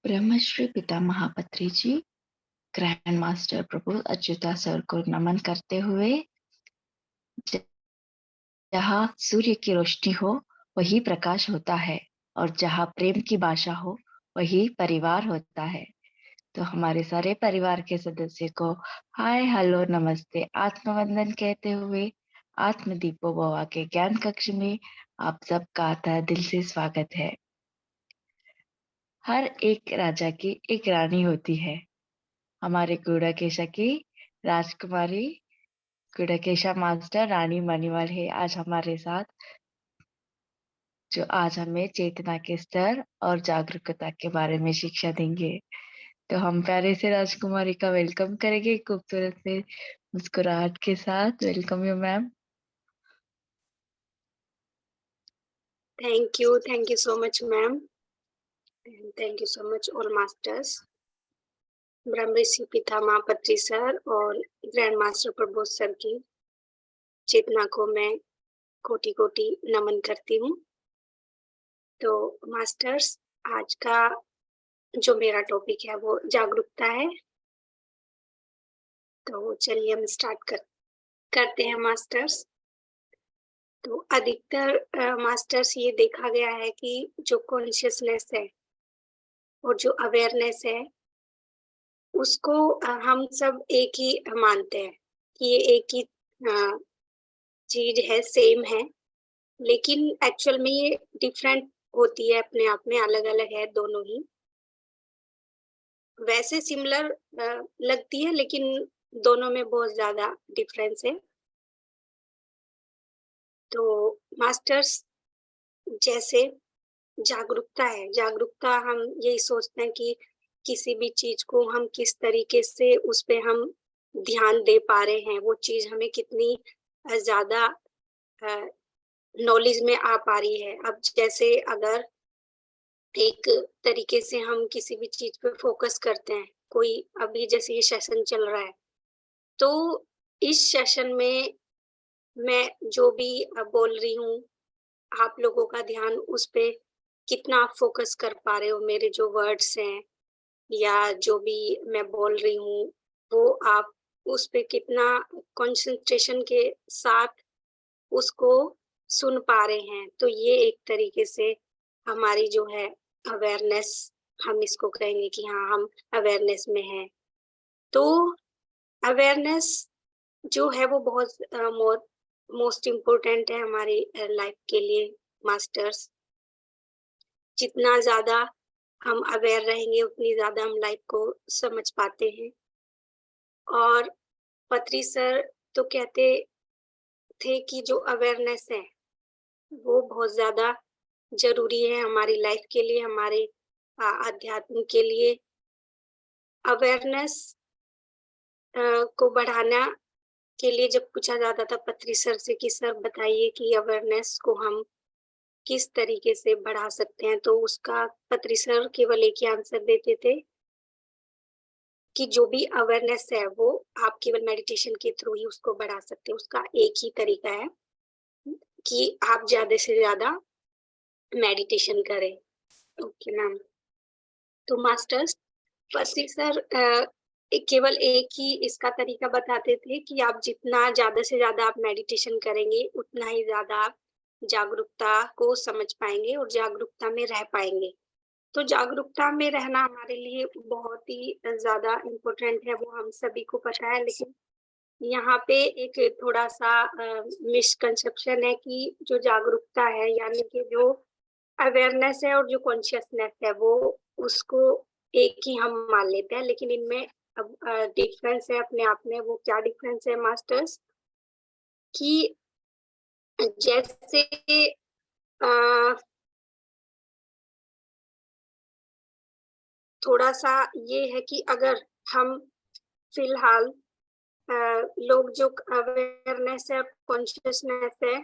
ब्रह्मश्री पितामह पत्री जी grand master प्रभु Achyuta sir को नमन करते हुए, जहाँ सूर्य की रोशनी हो वही प्रकाश होता है और जहाँ प्रेम की भाषा हो वही परिवार होता है। तो हमारे सारे परिवार के सदस्य को हाय हेलो नमस्ते आत्मवंदन कहते हुए आत्मदीपो भवा के ज्ञान कक्ष में आप सबका तहे दिल से स्वागत है। हर एक राजा की एक रानी होती है। हमारे गुड़ाकेशा की राजकुमारी गुड़ाकेशा मास्टर रानी मणिवाल है आज हमारे साथ, जो आज हमें चेतना के स्तर और जागरूकता के बारे में शिक्षा देंगे। तो हम प्यारे से राजकुमारी का वेलकम करेंगे खूबसूरत से मुस्कुराहट के साथ। Welcome you ma'am. Thank you so much, ma'am, and thank you so much, all masters, Brahmrishi पितामह पत्री सर और ग्रैंड मास्टर प्रबोध सर की चेतना को मैं कोटि कोटि नमन करती हूँ। तो मास्टर्स, आज का जो मेरा टॉपिक है वो जागरूकता है। तो चलिए हम स्टार्ट करते हैं मास्टर्स। तो अधिकतर मास्टर्स ये देखा गया है कि जो कॉन्शियसनेस है और जो अवेयरनेस है उसको हम सब एक ही मानते हैं कि ये एक ही चीज है, सेम है, लेकिन एक्चुअल में ये डिफरेंट होती है, अपने आप में अलग अलग है दोनों ही। वैसे सिमिलर लगती है लेकिन दोनों में बहुत ज्यादा डिफरेंस है। तो मास्टर्स, जैसे जागरूकता है, जागरूकता हम यही सोचते हैं कि किसी भी चीज को हम किस तरीके से उस पे हम ध्यान दे पा रहे हैं, वो चीज हमें कितनी ज्यादा नॉलेज में आ पा रही है। अब जैसे अगर एक तरीके से हम किसी भी चीज पे फोकस करते हैं, कोई अभी जैसे ये सेशन चल रहा है, तो इस सेशन में मैं जो भी बोल रही हूँ, आप लोगों का ध्यान उस पे कितना आप फोकस कर पा रहे हो, मेरे जो वर्ड्स हैं या जो भी मैं बोल रही हूँ, वो आप उस पे कितना कंसंट्रेशन के साथ उसको सुन पा रहे हैं। तो ये एक तरीके से हमारी जो है अवेयरनेस, हम इसको कहेंगे कि हाँ, हम अवेयरनेस में हैं। तो अवेयरनेस जो है वो बहुत मोस्ट इम्पोर्टेंट है हमारी लाइफ के लिए मास्टर्स। जितना ज्यादा हम अवेयर रहेंगे उतनी ज्यादा हम लाइफ को समझ पाते हैं। और पत्री सर तो कहते थे कि जो अवेयरनेस है वो बहुत ज्यादा जरूरी है हमारी लाइफ के लिए, हमारे अध्यात्म के लिए। अवेयरनेस को बढ़ाना के लिए जब पूछा जाता था पत्री सर से कि सर बताइए कि अवेयरनेस को हम किस तरीके से बढ़ा सकते हैं, तो उसका पत्री सर केवल एक ही आंसर देते थे कि जो भी अवेयरनेस है वो आप केवल मेडिटेशन के थ्रू ही उसको बढ़ा सकते हैं। उसका एक ही तरीका है कि आप ज्यादा से ज्यादा मेडिटेशन करें। Okay ma'am. तो मास्टर्स, पत्री सर केवल एक ही इसका तरीका बताते थे कि आप जितना ज्यादा से ज्यादा आप मेडिटेशन करेंगे उतना ही ज्यादा आप जागरूकता को समझ पाएंगे और जागरूकता में रह पाएंगे। तो जागरूकता में रहना हमारे लिए बहुत ही ज्यादा इम्पोर्टेंट है, वो हम सभी को पता है। लेकिन यहाँ पे एक थोड़ा सा मिसकंसेप्शन है कि जो जागरूकता है यानी कि जो अवेयरनेस है और जो कॉन्शियसनेस है वो उसको एक ही हम मान लेते हैं, लेकिन इनमें अब डिफरेंस है अपने आप में। वो क्या डिफरेंस है मास्टर्स? कि जैसे थोड़ा सा ये है कि अगर हम फिलहाल लोग जो अवेयरनेस है, कॉन्शियसनेस है,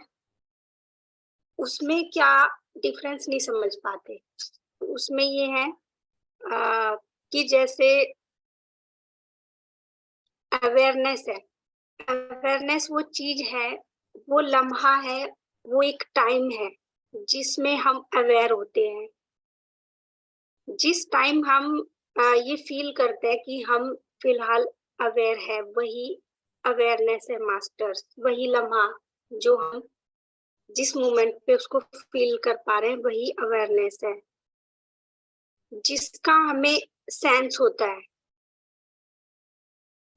उसमें क्या डिफरेंस नहीं समझ पाते। उसमें ये है कि जैसे अवेयरनेस है, अवेयरनेस वो चीज है, वो लम्हा है, वो एक टाइम है जिसमें हम अवेयर होते हैं। जिस टाइम हम ये फील करते हैं कि हम फिलहाल अवेयर है, वही अवेयरनेस है मास्टर्स। वही लम्हा जो हम जिस मोमेंट पे उसको फील कर पा रहे हैं, वही अवेयरनेस है, जिसका हमें सेंस होता है।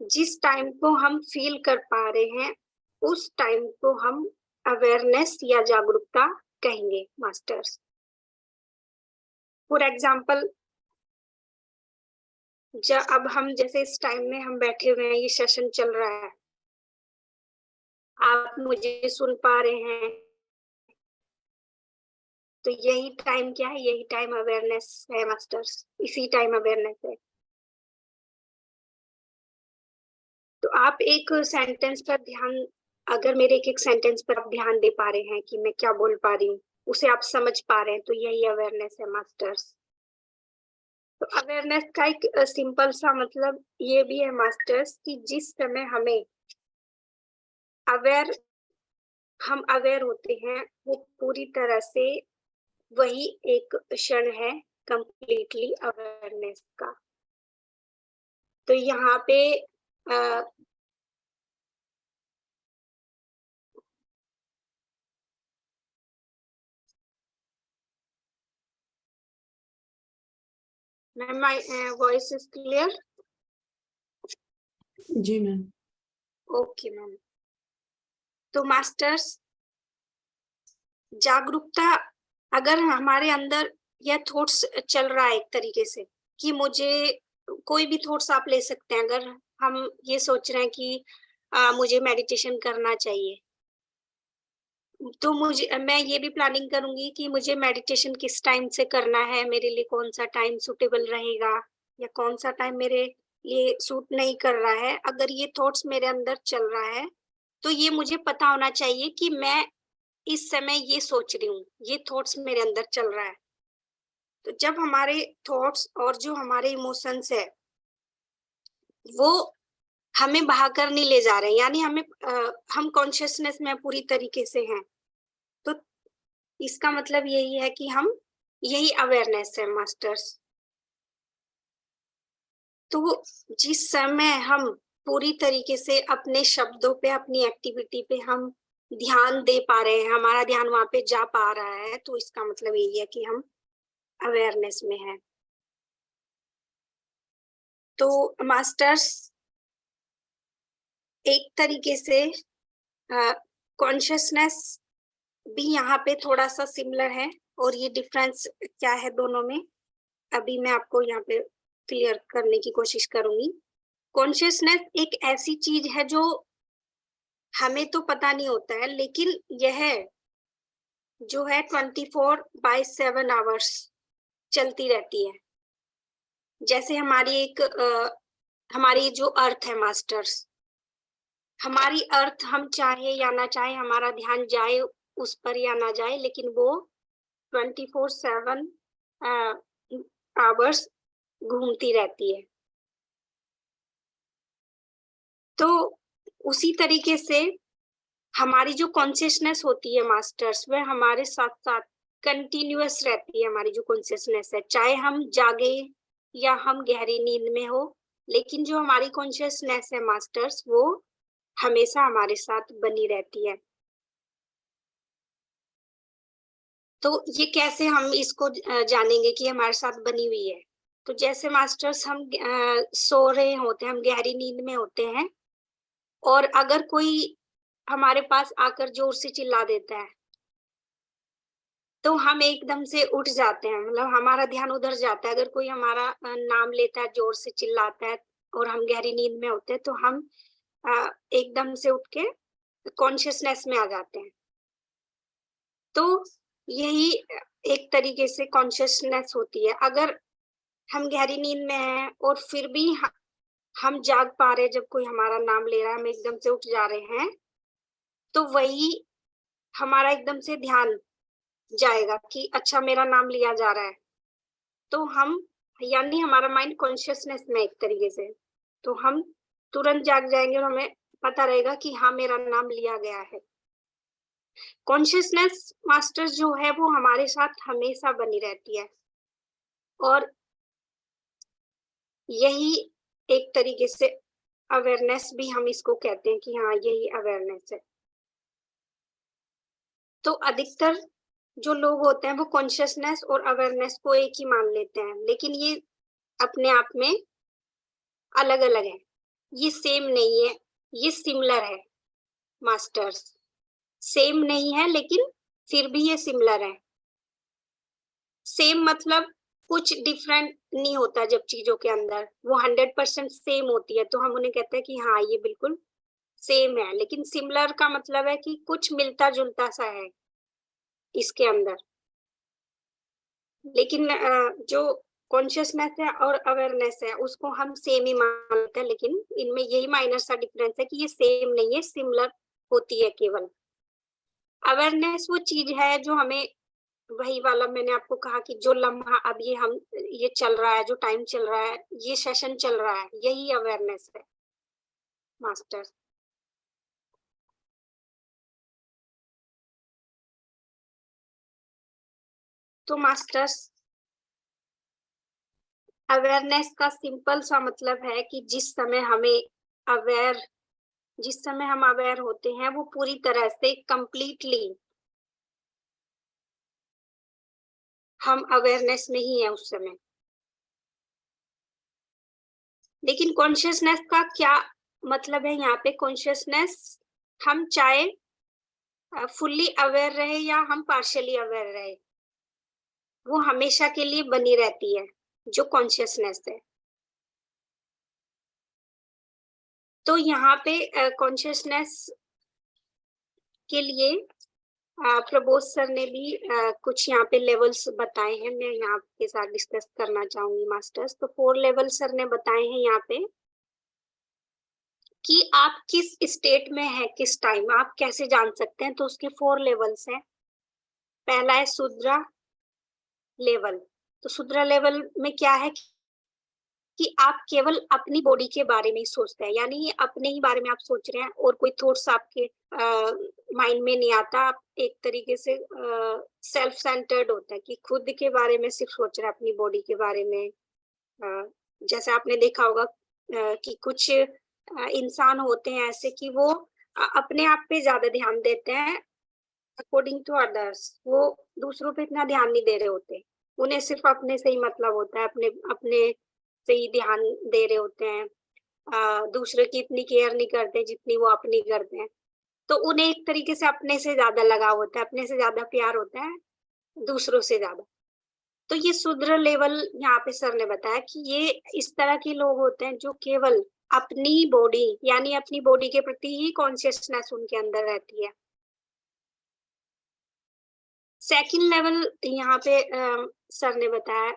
जिस टाइम को हम फील कर पा रहे हैं, उस टाइम को हम अवेयरनेस या जागरूकता कहेंगे मास्टर्स। फॉर एग्जाम्पल, अब हम जैसे इस टाइम में हम बैठे हुए हैं, ये सेशन चल रहा है, आप मुझे सुन पा रहे हैं, तो यही टाइम क्या है? यही टाइम अवेयरनेस है मास्टर्स, इसी टाइम अवेयरनेस है। तो आप एक सेंटेंस पर ध्यान, अगर मेरे एक एक सेंटेंस पर आप ध्यान दे पा रहे हैं कि मैं क्या बोल पा रही हूँ, उसे आप समझ पा रहे हैं, तो यही अवेयरनेस है मास्टर्स। तो अवेयरनेस का एक सिंपल सा मतलब ये भी है मास्टर्स कि जिस समय हमें हम अवेयर होते हैं, वो पूरी तरह से वही एक क्षण है कंप्लीटली अवेयरनेस का। तो यहाँ पे ma'am, my voice is clear? जी मैम। Okay ma'am. तो मास्टर्स, जागरूकता, अगर हमारे अंदर यह थॉट्स चल रहा है एक तरीके से कि मुझे, कोई भी थॉट्स आप ले सकते हैं, अगर हम ये सोच रहे हैं कि मुझे मेडिटेशन करना चाहिए, तो मैं ये भी प्लानिंग करूंगी कि मुझे मेडिटेशन किस टाइम से करना है, मेरे लिए कौन सा टाइम सुटेबल रहेगा या कौन सा टाइम मेरे लिए सूट नहीं कर रहा है। अगर ये थॉट्स मेरे अंदर चल रहा है, तो ये मुझे पता होना चाहिए कि मैं इस समय ये सोच रही हूँ, ये थॉट्स मेरे अंदर चल रहा है। तो जब हमारे थॉट्स और जो हमारे इमोशंस है, वो हमें बहाकर नहीं ले जा रहे हैं, यानी हम कॉन्शियसनेस में पूरी तरीके से हैं, तो इसका मतलब यही है कि हम, यही अवेयरनेस है मास्टर्स। तो जिस समय हम पूरी तरीके से अपने शब्दों पे, अपनी एक्टिविटी पे हम ध्यान दे पा रहे हैं, हमारा ध्यान वहां पे जा पा रहा है, तो इसका मतलब यही है कि हम अवेयरनेस में है। तो मास्टर्स, एक तरीके से कॉन्शियसनेस भी यहाँ पे थोड़ा सा सिमिलर है, और ये डिफरेंस क्या है दोनों में, अभी मैं आपको यहाँ पे क्लियर करने की कोशिश करूंगी। कॉन्शियसनेस एक ऐसी चीज है जो हमें तो पता नहीं होता है, लेकिन यह जो है 24/7 आवर्स चलती रहती है। जैसे हमारी जो अर्थ है मास्टर्स, हमारी अर्थ, हम चाहे या ना चाहे, हमारा ध्यान जाए उस पर या ना जाए, लेकिन वो 24/7 आवर्स घूमती रहती है। तो उसी तरीके से हमारी जो कॉन्शियसनेस होती है मास्टर्स, वह हमारे साथ साथ कंटिन्यूअस रहती है। हमारी जो कॉन्शियसनेस है, चाहे हम जागे या हम गहरी नींद में हो, लेकिन जो हमारी कॉन्शियसनेस है मास्टर्स, वो हमेशा हमारे साथ बनी रहती है। तो ये कैसे हम इसको जानेंगे कि हमारे साथ बनी हुई है? तो जैसे मास्टर्स, हम सो रहे होते हैं, हम गहरी नींद में होते हैं, और अगर कोई हमारे पास आकर जोर से चिल्ला देता है, तो हम एकदम से उठ जाते हैं, मतलब हमारा ध्यान उधर जाता है। अगर कोई हमारा नाम लेता है, जोर से चिल्लाता है, और हम गहरी नींद में होते हैं, तो हम एकदम से उठ के कॉन्शियसनेस में आ जाते हैं। तो यही एक तरीके से कॉन्शियसनेस होती है। अगर हम गहरी नींद में हैं और फिर भी हम जाग पा रहे हैं, जब कोई हमारा नाम ले रहा है, हम एकदम से उठ जा रहे हैं, तो वही हमारा एकदम से ध्यान जाएगा कि अच्छा, मेरा नाम लिया जा रहा है। तो हम, यानी हमारा माइंड कॉन्शियसनेस में एक तरीके से, तो हम तुरंत जाग जाएंगे और हमें पता रहेगा कि हाँ, मेरा नाम लिया गया है। कॉन्शियसनेस मास्टर्स जो है, वो हमारे साथ हमेशा बनी रहती है, और यही एक तरीके से अवेयरनेस भी हम इसको कहते हैं कि हाँ यही अवेयरनेस है। तो अधिकतर जो लोग होते हैं वो कॉन्शियसनेस और अवेयरनेस को एक ही मान लेते हैं, लेकिन ये अपने आप में अलग अलग है, ये सेम नहीं है, ये सिमिलर है मास्टर्स। सेम नहीं है लेकिन फिर भी ये सिमिलर है। सेम मतलब कुछ डिफरेंट नहीं होता जब चीजों के अंदर, वो 100% सेम होती है तो हम उन्हें कहते हैं कि हाँ ये बिल्कुल सेम है। लेकिन सिमिलर का मतलब है कि कुछ मिलता जुलता सा है इसके अंदर। लेकिन जो कॉन्शियसनेस है और अवेयरनेस है उसको हम सेम ही मानते हैं, लेकिन इनमें यही माइनर सा डिफरेंस है कि ये सेम नहीं है, सिमिलर होती है केवल। अवेयरनेस वो चीज है जो हमें, वही वाला मैंने आपको कहा कि जो लम्हा अब ये चल रहा है, जो टाइम चल रहा है, ये सेशन चल रहा है, यही अवेयरनेस है मास्टर। तो मास्टर्स अवेयरनेस का सिंपल सा मतलब है कि जिस समय हम अवेयर होते हैं वो पूरी तरह से कंप्लीटली हम अवेयरनेस में ही है उस समय। लेकिन कॉन्शियसनेस का क्या मतलब है यहाँ पे? कॉन्शियसनेस हम चाहे फुल्ली अवेयर रहे या हम पार्शियली अवेयर रहे, वो हमेशा के लिए बनी रहती है जो कॉन्शियसनेस है। तो यहाँ पे कॉन्शियसनेस के लिए प्रबोध सर ने भी कुछ यहाँ पे लेवल्स बताए हैं, मैं यहाँ आपके साथ डिस्कस करना चाहूंगी मास्टर्स। तो 4 लेवल सर ने बताए हैं यहाँ पे कि आप किस स्टेट में हैं, किस टाइम आप कैसे जान सकते हैं। तो उसके 4 लेवल्स हैं। पहला है सुद्रा लेवल। तो सुद्रा लेवल में क्या है कि आप केवल अपनी बॉडी के बारे में ही सोचते हैं, यानी अपने ही बारे में आप सोच रहे हैं और कोई थॉट्स आपके माइंड में नहीं आता। आप एक तरीके से सेल्फ सेंटर्ड होता है कि खुद के बारे में सिर्फ सोच रहे हैं, अपनी बॉडी के बारे में। जैसे आपने देखा होगा कि कुछ इंसान होते हैं ऐसे कि वो अपने आप पे ज्यादा ध्यान देते हैं अकॉर्डिंग टू अदर्स। वो दूसरों पे इतना ध्यान नहीं दे रहे होते, उन्हें सिर्फ अपने से ही मतलब होता है, अपने अपने से ही ध्यान दे रहे होते हैं। दूसरे की इतनी केयर नहीं करते जितनी वो अपनी करते हैं। तो उन्हें एक तरीके से अपने से ज्यादा लगाव होता है, अपने से ज्यादा प्यार होता है दूसरों से ज्यादा। तो ये सुदृढ़ लेवल यहाँ पे सर ने बताया कि ये इस तरह के लोग होते हैं जो केवल अपनी बॉडी, यानी अपनी बॉडी के प्रति ही कॉन्शियसनेस उनके अंदर रहती है। सेकंड लेवल यहाँ पे सर ने बताया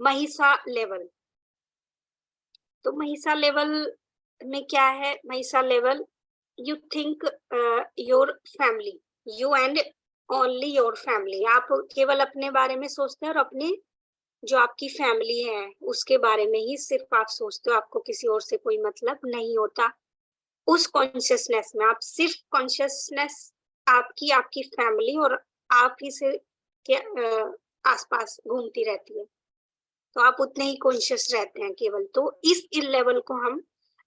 महिषा लेवल। तो महिषा लेवल में क्या है? महिषा level, you think your family, you and only your family. आप केवल अपने बारे में सोचते हैं और अपने जो आपकी फैमिली है उसके बारे में ही सिर्फ आप सोचते हो, आपको किसी और से कोई मतलब नहीं होता। उस कॉन्शियसनेस में आप सिर्फ कॉन्शियसनेस आपकी आपकी फैमिली और आप ही से के आसपास घूमती रहती है, तो आप उतने ही कॉन्शियस रहते हैं केवल। तो इस लेवल को हम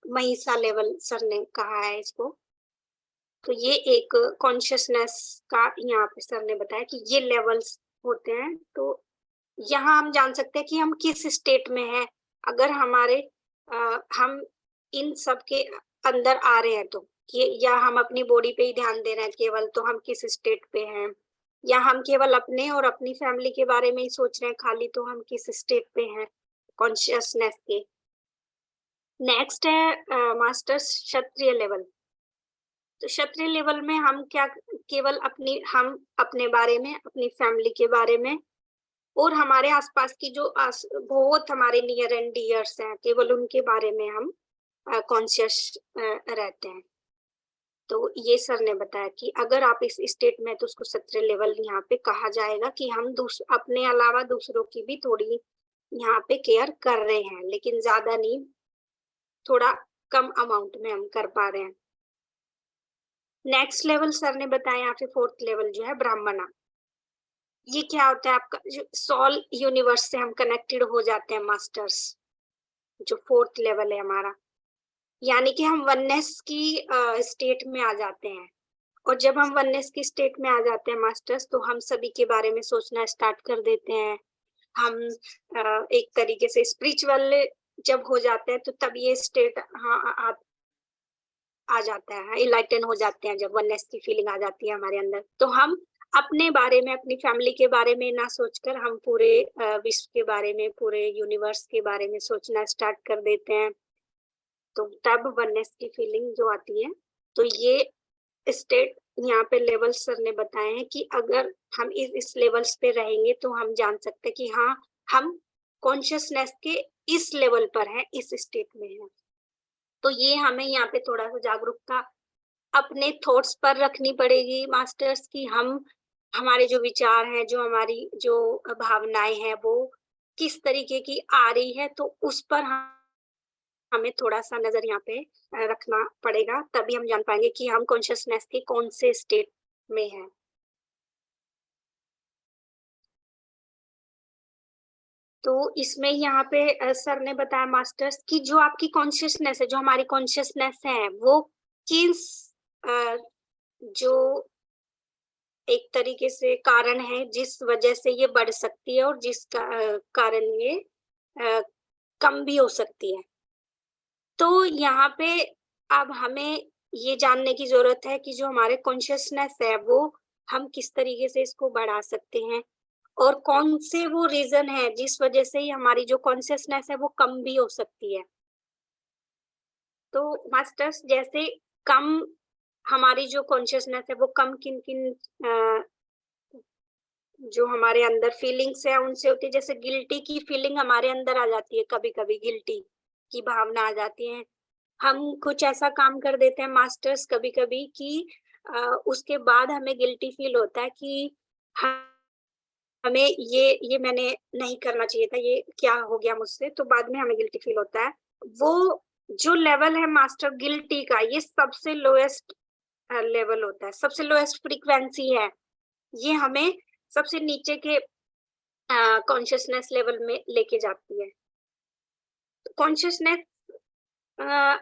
महिषा लेवल सर ने कहा है इसको। तो ये एक कॉन्शियसनेस का यहाँ पे सर ने बताया कि ये लेवल्स होते हैं। तो यहाँ हम जान सकते हैं कि हम किस स्टेट में हैं। अगर हम इन सब के अंदर आ रहे हैं तो या हम अपनी बॉडी पे ही ध्यान दे रहे हैं केवल, तो हम किस स्टेट पे हैं। या हम केवल अपने और अपनी फैमिली के बारे में ही सोच रहे हैं खाली, तो हम किस स्टेट पे हैं कॉन्शियसनेस के। नेक्स्ट है मास्टर्स क्षत्रिय लेवल। तो क्षत्रिय लेवल में हम क्या केवल हम अपने बारे में, अपनी फैमिली के बारे में और हमारे आसपास की जो बहुत हमारे नियर एंड डियर्स हैं, केवल उनके बारे में हम कॉन्शियस रहते हैं। तो ये सर ने बताया कि अगर आप इस स्टेट में, तो उसको क्षत्रिय लेवल यहाँ पे कहा जाएगा कि हम अपने अलावा दूसरों की भी थोड़ी यहाँ पे केयर कर रहे हैं, लेकिन ज्यादा नहीं, थोड़ा कम अमाउंट में हम कर पा रहे हैं। नेक्स्ट लेवल सर ने बताया यहाँ पे 4th लेवल जो है ब्राह्मणा। ये क्या होता है? आपका जो सोल यूनिवर्स से हम कनेक्टेड हो जाते हैं मास्टर्स। जो 4th लेवल है हमारा, यानी कि हम वननेस की स्टेट में आ जाते हैं। और जब हम वननेस की स्टेट में आ जाते हैं मास्टर्स, तो हम सभी के बारे में सोचना स्टार्ट कर देते हैं। हम एक तरीके से स्पिरिचुअल जब हो जाते हैं, तो तब ये स्टेट आ जाता है, इनलाइटन हो जाते हैं, जब वननेस की फीलिंग आ जाती है हमारे अंदर। तो हम अपने बारे में, अपनी फैमिली के बारे में ना सोचकर हम पूरे विश्व के बारे में, पूरे यूनिवर्स के बारे में सोचना स्टार्ट कर देते हैं। तो तब वननेस की फीलिंग जो आती है, तो ये स्टेट यहाँ पे लेवल सर ने बताए हैं कि अगर हम इस लेवल्स पे रहेंगे, तो हम जान सकते हैं कि हाँ, हम कॉन्शियसनेस के इस लेवल पर हैं, इस स्टेट में हैं। तो ये हमें यहाँ पे थोड़ा-सा जागरूकता अपने थॉट्स पर रखनी पड़ेगी मास्टर्स, कि हमारे जो विचार हैं, जो हमारी जो भावनाएँ हैं, वो किस तरीके की आ रही है, तो उस पर हमें थोड़ा-सा नज़र यहाँ पे रखना पड़ेगा, तभी हम जान पाएँगे कि हम कॉन्शियसनेस के कौन से स्टेट में हैं। तो इसमें यहाँ पे सर ने बताया मास्टर्स कि जो आपकी कॉन्शियसनेस है, जो हमारी कॉन्शियसनेस है, वो किस अ, जो एक तरीके से कारण है, जिस वजह से ये बढ़ सकती है और कारण ये कम भी हो सकती है। तो यहाँ पे अब हमें ये जानने की ज़रूरत है कि जो हमारे कॉन्शियसनेस है, वो हम किस तरीके से इसको बढ़ा सकते हैं, और कौन से वो रीज़न है जिस वजह से ही हमारी जो कॉन्शियसनेस है, वो कम भी हो सकती है। तो मास्टर्स जैसे कम हमारी जो कॉन्शियसनेस है, वो कम किन-किन जो हमारे अंदर फीलिंग्स है उनसे होती है। जैसे गिल्टी की फीलिंग हमारे अंदर आ जाती है, कभी-कभी गिल्टी की भावना आ जाती है। हम कुछ ऐसा काम कर देते हैं मास्टर्स कभी-कभी कि उसके बाद हमें गिल्टी फील होता है कि हमें ये मैंने नहीं करना चाहिए था, ये क्या हो गया मुझसे, तो बाद में हमें गिल्टी फील होता है। वो जो लेवल है मास्टर गिल्टी का, ये सबसे लोएस्ट लेवल होता है, सबसे लोएस्ट फ्रीक्वेंसी है। ये हमें सबसे नीचे के कॉन्शियसनेस लेवल में लेके जाती है। कॉन्शियसनेस अ,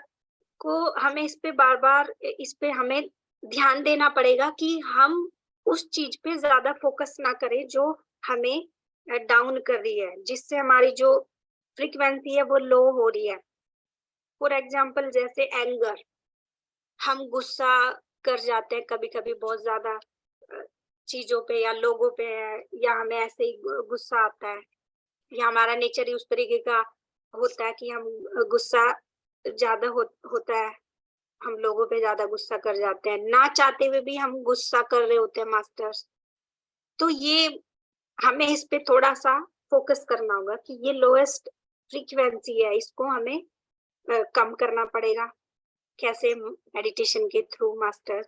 को हमें इस पे बार-बार इस पे हमें ध्यान देना पड़ेगा कि हम उस चीज़ पे ज़्यादा फ़ोकस ना करें जो हमें डाउन कर रही है, जिससे हमारी जो फ्रीक्वेंसी है वो लो हो रही है। फॉर एग्ज़ाम्पल जैसे एंगर, हम गुस्सा कर जाते हैं कभी-कभी बहुत ज़्यादा अ, चीज़ों पे या लोगों पे, या हमें ऐसे ही गुस्सा आता है, या हमारा नेचर ही उस तरीके का होता है कि हम गुस्सा ज़्यादा होता है, हम लोगों पे ज़्यादा गुस्सा कर जाते हैं, ना चाहते हुए भी हम गुस्सा कर रहे होते हैं मास्टर्स। तो ये हमें इस पे थोड़ा-सा फ़ोकस करना होगा कि ये लोएस्ट फ्रीक्वेंसी है, इसको हमें कम करना पड़ेगा। कैसे? मेडिटेशन के थ्रू मास्टर।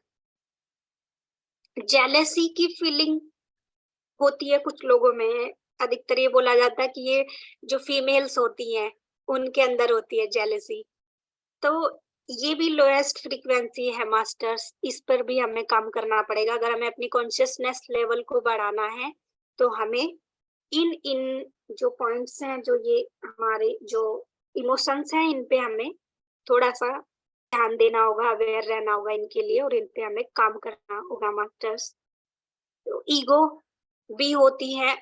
जेलसी की फीलिंग होती है कुछ लोगों में, अधिकतर ये बोला जाता है कि ये जो फीमेल्स होती हैं, उनके अंदर होती है जेलसी। तो ये भी लोएस्ट फ्रीक्वेंसी है मास्टर्स, इस पर भी हमें काम करना पड़ेगा। अगर हमें अपनी कॉन्शियसनेस लेवल को बढ़ाना है, तो हमें इन इन जो पॉइंट्स हैं, जो ये हमारे जो इमोशंस हैं, इन पे हमें थोड़ा-सा ध्यान देना होगा, अवेयर रहना होगा इनके लिए, और इन पे हमें काम करना होगा मास्टर्स। तो ईगो भी होती है,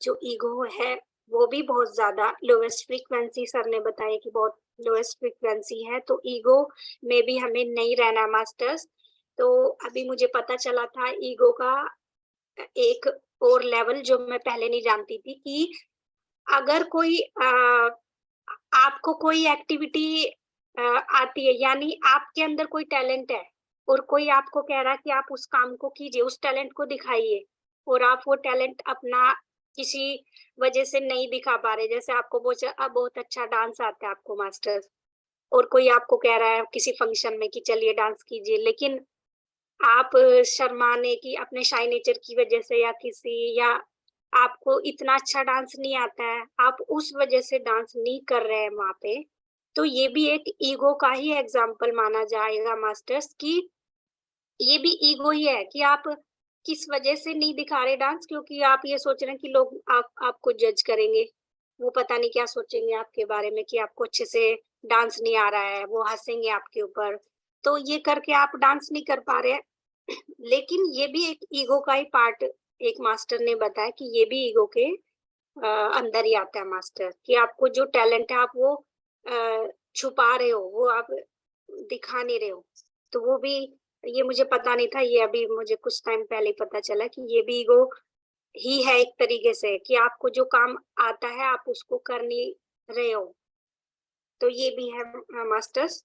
जो ईगो है, वो भी बहुत ज़्यादा लोएस्ट फ्रीक्वेंसी सर ने बताया कि बहुत लोएस्ट फ्रीक्वेंसी है, तो ईगो में भी हमें नहीं रहना मास्टर्स। तो अभी मुझे पता चला था ईगो का एक और लेवल जो मैं पहले नहीं जानती थी, कि अगर कोई आपको कोई एक्टिविटी आती है, यानी आपके अंदर कोई टैलेंट है, और कोई आपको कह रहा है कि आप उस काम को कीजिए, उस टैलेंट को दिखाइए, और आप वो टैलेंट अपना किसी वजह से नहीं दिखा पा रहे, जैसे आपको बहुत अच्छा डांस आता है आपको मास्टर्स, और कोई आपको कह रहा है किसी फंक्शन में कि चलिए डांस कीजिए, लेकिन आप शर्माने की, अपने शाय नेचर की वजह से, या आपको इतना अच्छा डांस नहीं आता है, आप उस वजह से डांस नहीं कर रहे हैं वहाँ पे, तो ये भी एक ईगो का ही एग्ज़ाम्पल माना जाएगा मास्टर्स, कि ये भी ईगो ही है कि आप किस वजह से नहीं दिखा रहे डांस, क्योंकि आप ये सोच रहे हैं कि लोग आपको जज करेंगे। वो पता नहीं क्या सोचेंगे आपके बारे में कि आपको अच्छे से डांस नहीं आ रहा है, वो हँसेंगे आपके ऊपर। तो ये करके आप डांस नहीं कर पा रहे हैं। लेकिन ये भी एक ईगो का ही पार्ट, एक मास्टर ने बताया कि ये भी ईगो के अंदर ही आता है मास्टर, कि आपको जो टैलेंट है आप वो छुपा रहे हो, वो आप दिखा नहीं रहे हो। तो वो भी, ये मुझे पता नहीं था, ये अभी मुझे कुछ टाइम पहले ही पता चला कि ये भी ईगो ही है एक तरीके से, कि आपको जो काम आता है आप उसको कर नहीं रहे हो। तो ये भी है मास्टर्स।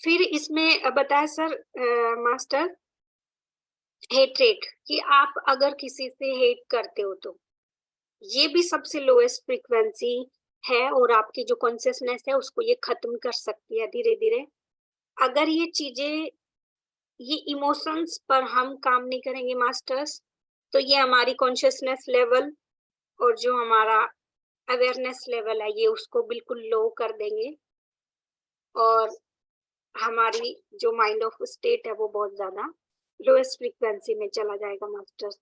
फिर इसमें बताया सर मास्टर, हेट्रेट, कि आप अगर किसी से हेट करते हो तो ये भी सबसे लोएस्ट फ्रीक्वेंसी है, और आपकी जो कॉन्शियसनेस है उसको ये खत्म कर सकती है धीरे धीरे। अगर ये चीजें, ये इमोशंस पर हम काम नहीं करेंगे मास्टर्स, तो ये हमारी कॉन्शियसनेस लेवल और जो हमारा अवेयरनेस लेवल है ये उसको बिल्कुल लो कर देंगे, और हमारी जो माइंड ऑफ स्टेट है वो बहुत ज्यादा लोएस्ट फ्रीक्वेंसी में चला जाएगा मास्टर्स।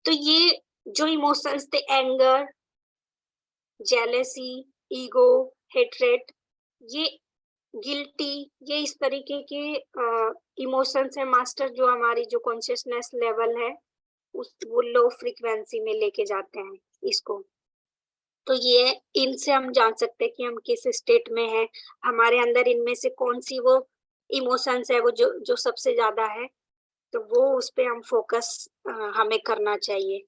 तो ये जो इमोशंस थे, एंगर, जेलेसी, ईगो, हेट्रेट, ये गिल्टी, ये इस तरीके के इमोशंस है मास्टर, जो हमारी जो कॉन्शियसनेस लेवल है उस वो लो फ्रीक्वेंसी में लेके जाते हैं इसको। तो ये, इनसे हम जान सकते हैं कि हम किस स्टेट में हैं, हमारे अंदर इनमें से कौन सी वो इमोशंस है वो जो जो सबसे ज्यादा है, तो वो उस पे हम फोकस हमें करना चाहिए,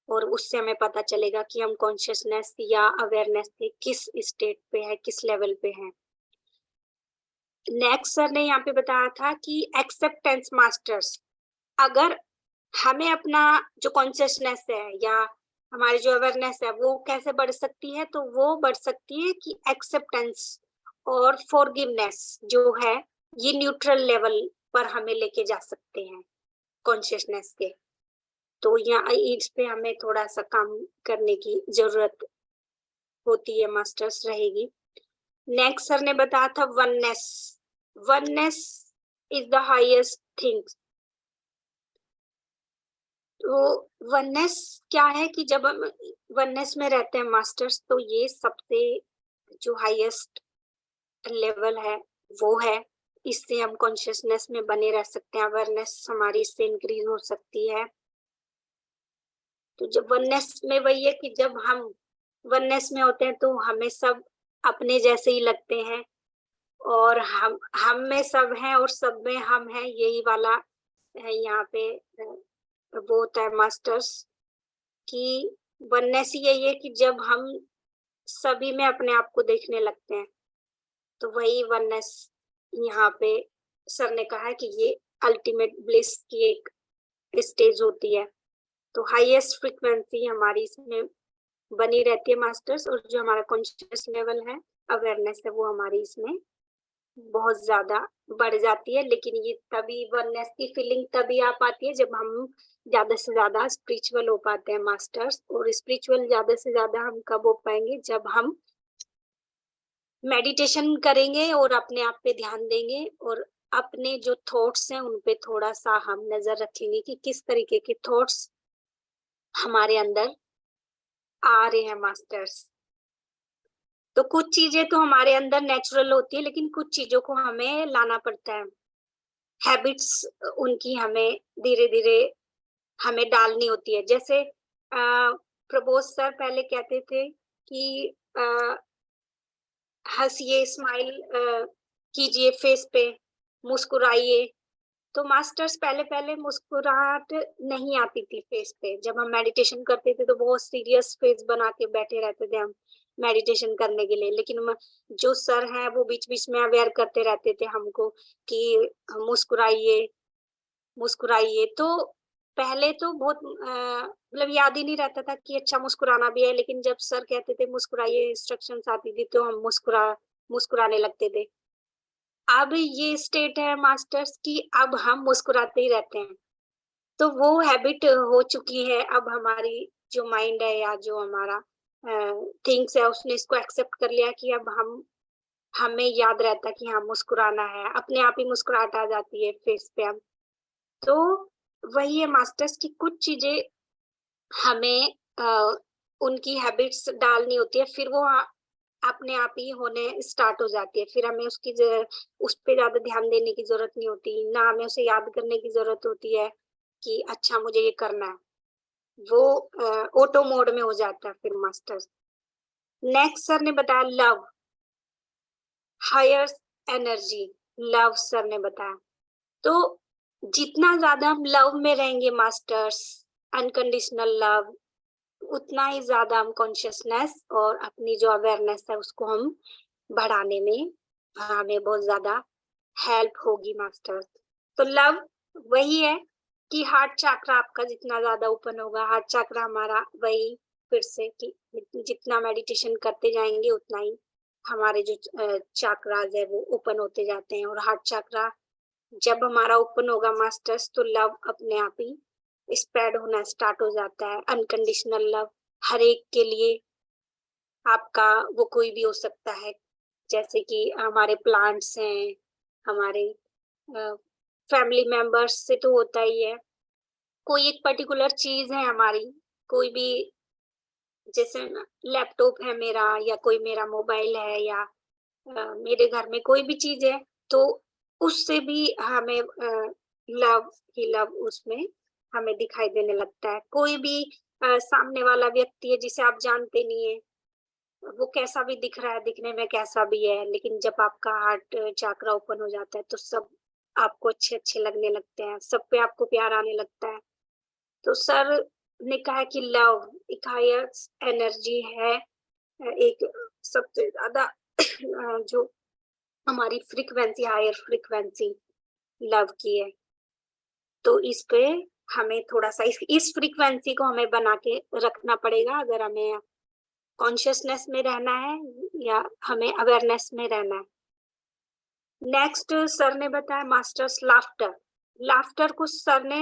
और उससे हमें पता चलेगा कि हम कॉन्शियसनेस या अवेयरनेस के किस स्टेट पे है, किस लेवल पे है। नेक्स्ट सर ने यहाँ पे बताया था कि एक्सेप्टेंस मास्टर्स, अगर हमें अपना जो कॉन्शियसनेस है या हमारी जो अवेयरनेस है वो कैसे बढ़ सकती है, तो वो बढ़ सकती है कि एक्सेप्टेंस और फॉरगिवनेस जो है ये न्यूट्रल लेवल पर हमें लेके जा सकते हैं कॉन्शियसनेस के। तो यहाँ इस पे हमें थोड़ा सा काम करने की जरूरत होती है, मास्टर्स रहेगी। नेक्स्ट सर ने बताया था oneness, oneness is the highest thing. तो वननेस क्या है कि जब हम वननेस में रहते हैं मास्टर्स, तो ये सबसे जो हाईएस्ट लेवल है वो है, इससे हम कॉन्शियसनेस में बने रह सकते हैं, अवेयरनेस हमारी इससे इंक्रीज हो सकती है। तो जब वननेस में वही है कि जब हम वननेस में होते हैं तो हमें सब अपने जैसे ही लगते हैं, और हम में सब हैं और सब में हम हैं, यही वाला है यहाँ पे वो होता है मास्टर्स, कि वननेस यही है कि जब हम सभी में अपने आप को देखने लगते हैं, तो वही वननेस यहाँ पे सर ने कहा है कि ये अल्टीमेट ब्लिस की एक स्टेज होती है। तो हाईएस्ट फ्रीक्वेंसी हमारी इसमें बनी रहती है मास्टर्स, और जो हमारा कॉन्शियस लेवल है, अवेयरनेस है, वो हमारी इसमें बहुत ज्यादा बढ़ जाती है। लेकिन ये तभी वननेस की फीलिंग तभी आ पाती है जब हम ज्यादा से ज्यादा स्पिरिचुअल हो पाते हैं मास्टर्स। और स्पिरिचुअल ज्यादा से ज्यादा हम कब हो पाएंगे, जब हम मेडिटेशन करेंगे और अपने आप पे ध्यान देंगे, और अपने जो थॉट्स हैं उन पे थोड़ा सा हम नजर रखेंगे कि किस तरीके के थॉट्स हमारे अंदर आ रहे हैं मास्टर्स। तो कुछ चीजें तो हमारे अंदर नेचुरल होती है, लेकिन कुछ चीजों को हमें लाना पड़ता है, हैबिट्स उनकी हमें धीरे धीरे हमें डालनी होती है। जैसे प्रबोध सर पहले कहते थे कि हंसिए, स्माइल कीजिए फेस पे, मुस्कुराइए। तो मास्टर्स पहले पहले मुस्कुराहट नहीं आती थी फेस पे, जब हम मेडिटेशन करते थे तो बहुत सीरियस फेस बना के बैठे रहते थे हम मेडिटेशन करने के लिए। लेकिन जो सर हैं वो बीच बीच में अवेयर करते रहते थे हमको कि मुस्कुराइए, मुस्कुराइए। तो पहले तो बहुत मतलब याद ही नहीं रहता था कि अच्छा मुस्कुराना भी है, लेकिन जब सर कहते थे मुस्कुराइए, इंस्ट्रक्शंस आती थी, तो हम मुस्कुराने लगते थे। अब ये स्टेट है मास्टर्स की, अब हम मुस्कुराते ही रहते हैं। तो वो हैबिट हो चुकी है, अब हमारी जो माइंड है या जो हमारा थिंग्स है उसने इसको एक्सेप्ट कर लिया कि अब हमें याद रहता है कि हाँ मुस्कुराना है, अपने आप ही मुस्कुराहट आ जाती है फेस पे अब। तो वही है मास्टर्स की कुछ चीजें हमें उनकी हैबिट्स डालनी होती है, फिर वो अपने आप ही होने स्टार्ट हो जाती है। फिर हमें उस पे ज़्यादा ध्यान देने की ज़रूरत नहीं होती, ना हमें उसे याद करने की ज़रूरत होती है कि अच्छा मुझे ये करना है। वो ऑटो मोड में हो जाता है फिर मास्टर्स। नेक्स्ट सर ने बताया Lav, higher energy, Lav sir ने बताया। तो जितना ज़्यादा हम लव में रहेंगे मास्टर्स, अनकंडीशनल लव, उतना ही ज़्यादा हम कॉन्शियसनेस और अपनी जो अवेयरनेस है उसको हम बढ़ाने में हमें बहुत ज़्यादा हेल्प होगी मास्टर्स। तो लव वही है कि हार्ट चक्रा आपका जितना ज़्यादा ओपन होगा, हार्ट चक्रा हमारा वही फिर से कि जितना मेडिटेशन करते जाएँगे उतना ही हमारे जो चक्रास है वो ओपन होते जाते हैं। और हार्ट चक्रा जब हमारा ओपन होगा मास्टर्स, तो लव अपने आप ही स्प्रेड होना स्टार्ट हो जाता है। अनकंडीशनल लव हर एक के लिए, आपका वो कोई भी हो सकता है, जैसे कि हमारे प्लांट्स हैं, हमारे फैमिली मेंबर्स से तो होता ही है। कोई एक पर्टिकुलर चीज़ है हमारी, कोई भी, जैसे लैपटॉप है मेरा या कोई मेरा मोबाइल है या मेरे घर में कोई भी चीज़ है, तो उससे भी हमें लव ही लव उसमें हमें दिखाई देने लगता है। कोई भी सामने वाला व्यक्ति है जिसे आप जानते नहीं है, वो कैसा भी दिख रहा है, दिखने में कैसा भी है, लेकिन जब आपका हार्ट चक्रा ओपन हो जाता है तो सब आपको अच्छे-अच्छे लगने लगते हैं, सब पे आपको प्यार आने लगता है। तो सर ने कहा कि लव एक हायर एनर्जी है, एक सबसे ज़्यादा जो हमारी फ्रीक्वेंसी, हायर फ्रीक्वेंसी लव की है। तो इस पे हमें थोड़ा-सा इस फ्रीक्वेंसी को हमें बना के रखना पड़ेगा, अगर हमें कॉन्शियसनेस में रहना है या हमें अवेयरनेस में रहना है। नेक्स्ट सर ने बताया मास्टर्स लाफ्टर। लाफ्टर को सर ने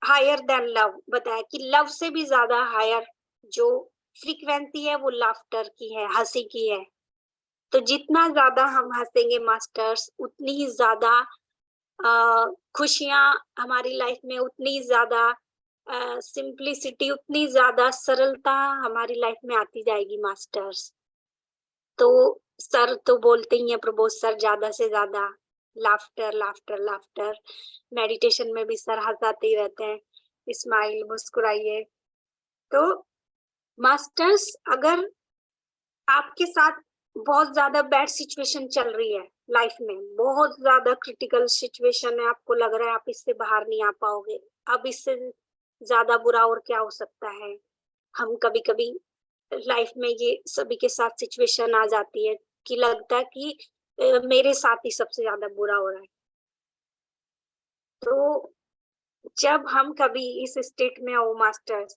हायर देन लव बताया कि लव से भी ज़्यादा हायर जो फ्रीक्वेंसी है वो लाफ्टर की है, हँसी की है। तो जितना ज़्यादा हम हँसेंगे मास्टर्स, उतनी ही ज़्यादा खुशियाँ हमारी लाइफ में, उतनी ज़्यादा सिंप्लिसिटी, उतनी ज़्यादा सरलता हमारी लाइफ में आती जाएगी मास्टर्स। तो सर तो बोलते ही हैं प्रबोध सर ज़्यादा से ज़्यादा लाफ्टर, लाफ्टर, लाफ्टर। मेडिटेशन में भी सर हँसाते ही रहते हैं, स्माइल, मुस्कुराइए। तो मास्टर्स अगर आपके साथ बहुत ज़्यादा बैड सिचुएशन चल रही है लाइफ में, बहुत ज़्यादा क्रिटिकल सिचुएशन है, आपको लग रहा है आप इससे बाहर नहीं आ पाओगे, अब इससे ज़्यादा बुरा और क्या हो सकता है। हम कभी-कभी लाइफ में ये सभी के साथ सिचुएशन आ जाती है कि लगता है कि मेरे साथ ही सबसे ज़्यादा बुरा हो रहा है। तो जब हम कभी इस स्टेट में हो मास्टर्स,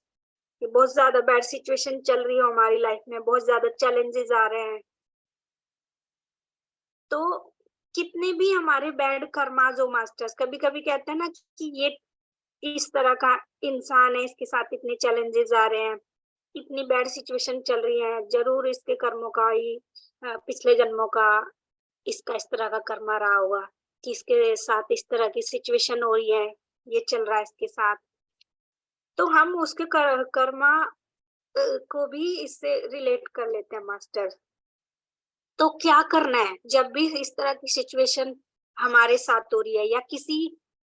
कि बहुत ज़्यादा बैड सिचुएशन चल रही हो हमारी लाइफ में, बहुत ज़्यादा चैलेंजेस आ रहे हैं, तो कितने भी हमारे बैड कर्मास हो मास्टर्स, कभी-कभी कहते हैं ना कि ये इस तरह का इंसान है, इसके साथ इतने चैलेंजेस आ रहे हैं, इतनी बैड सिचुएशन चल रही है, ज़रूर इसके कर्मों का ही पिछले जन्मों का इसका इस तरह का कर्मा रहा होगा कि इसके साथ इस तरह की सिचुएशन हो रही है, ये चल रहा है इसके साथ। तो हम उसके कर्मा को भी इससे रिलेट कर लेते हैं मास्टर। तो क्या करना है जब भी इस तरह की सिचुएशन हमारे साथ हो रही है या किसी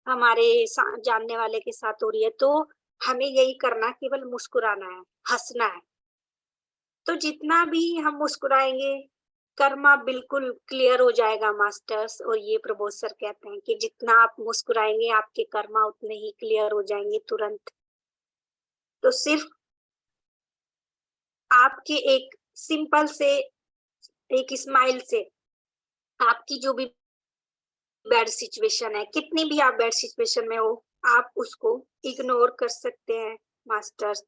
हमारे जानने वाले के साथ हो रही है, तो हमें यही करना, केवल मुस्कुराना है, हंसना है। तो जितना भी हम मुस्कुराएंगे, कर्मा बिल्कुल क्लियर हो जाएगा मास्टर्स। और ये प्रबोध सर कहते हैं कि जितना आप मुस्कुराएंगे आपके कर्मा उतने ही क्लियर हो जाएंगे तुरंत। तो सिर्फ आपके एक सिंपल से एक स्माइल से आपकी जो भी बैड सिचुएशन है, कितनी भी आप बैड सिचुएशन में हो, आप उसको इग्नोर कर सकते हैं मास्टर्स,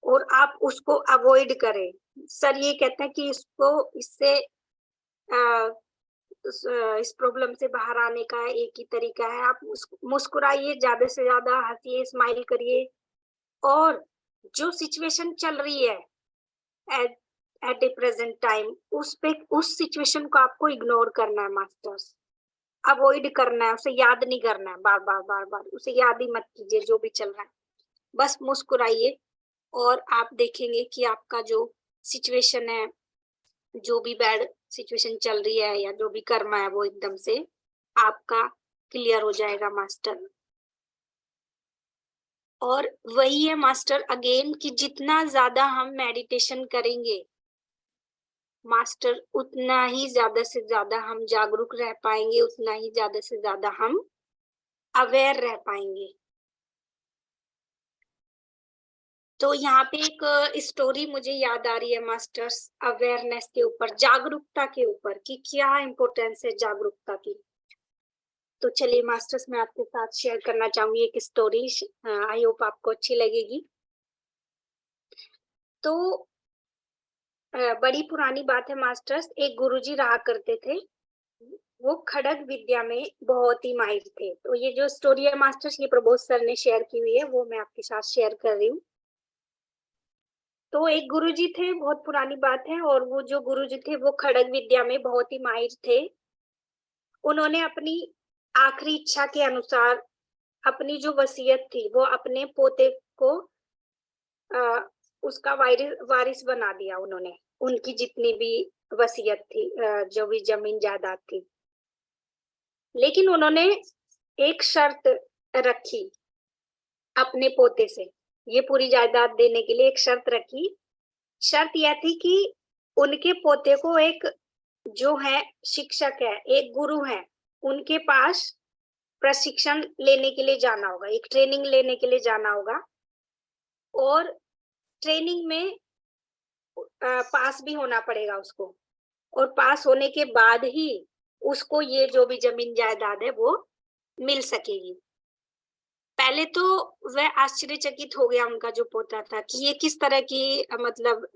और आप उसको अवॉइड करें। सर ये कहते हैं कि इससे इस प्रॉब्लम से बाहर आने का एक ही तरीका है, आप मुस्कुराइए, ज़्यादा से ज़्यादा हँसिए, स्माइल करिए, और जो सिचुएशन चल रही है एट एट ए प्रेजेंट टाइम, उस सिचुएशन को आपको इग्नोर करना है मास्टर्स, अवॉइड करना है, उसे याद नहीं करना है, बार-बार, बार-बार उसे याद ही मत कीजिए जो भी चल रहा है। बस मुस्कुराइए, और आप देखेंगे कि आपका जो सिचुएशन है, जो भी बैड सिचुएशन चल रही है या जो भी कर्मा है, वो एकदम से आपका क्लियर हो जाएगा मास्टर। और वही है मास्टर अगेन कि जितना ज्यादा हम मेडिटेशन करेंगे मास्टर, उतना ही ज्यादा से ज्यादा हम जागरूक रह पाएंगे, उतना ही ज्यादा से ज्यादा हम अवेयर रह पाएंगे। तो यहाँ पे एक स्टोरी मुझे याद आ रही है मास्टर्स, अवेयरनेस के ऊपर, जागरूकता के ऊपर, कि क्या इम्पोर्टेंस है जागरूकता की। तो चलिए मास्टर्स, मैं आपके साथ शेयर करना चाहूंगी एक स्टोरी, आई होप आपको अच्छी लगेगी। तो बड़ी पुरानी बात है मास्टर्स, एक गुरुजी रहा करते थे, वो खड़ग विद्या में बहुत ही माहिर थे। तो ये जो स्टोरी है मास्टर्स, ये प्रबोध सर ने शेयर की हुई है, वो मैं आपके साथ शेयर कर रही हूँ। तो एक गुरुजी थे, बहुत पुरानी बात है, और वो जो गुरुजी थे वो खड़ग विद्या में बहुत ही माहिर थे। उन्होंने अपनी आखिरी इच्छा के अनुसार अपनी जो वसीयत थी वो अपने पोते को उसका वारिस बना दिया उन्होंने, उनकी जितनी भी वसीयत थी, जो भी जमीन जायदाद थी। लेकिन उन्होंने एक शर्त रखी अपने पोते से, ये पूरी जायदाद देने के लिए एक शर्त रखी। शर्त यह थी कि उनके पोते को एक जो है शिक्षक है, एक गुरु है, उनके पास प्रशिक्षण लेने के लिए जाना होगा, एक ट्रेनिंग लेने के लिए जाना होगा, और ट्रेनिंग में पास भी होना पड़ेगा उसको, और पास होने के बाद ही उसको ये जो भी जमीन जायदाद है वो मिल सकेगी। पहले तो वह आश्चर्यचकित हो गया उनका जो पोता था कि ये किस तरह की मतलब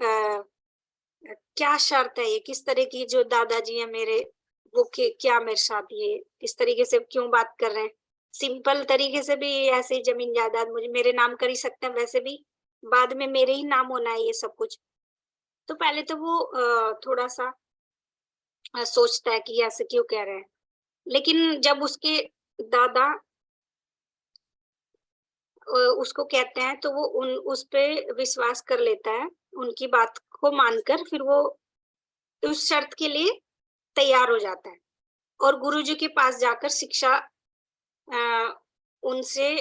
क्या शर्त है, ये किस तरह की, जो दादाजी है मेरे वो क्या मेरे साथ ये इस तरीके से क्यों बात कर रहे हैं। सिंपल तरीके से भी ऐसे जमीन जायदाद मुझे मेरे नाम कर ही सकते हैं, वैसे भी बाद में मेरे ही नाम होना है ये सब कुछ। तो पहले तो वो थोड़ा सा सोचता है कि ऐसे क्यों कह रहे हैं, लेकिन जब उसके दादा उसको कहते हैं तो वो उस पे विश्वास कर लेता है, उनकी बात को मानकर फिर वो उस शर्त के लिए तैयार हो जाता है, और गुरुजी के पास जाकर शिक्षा उनसे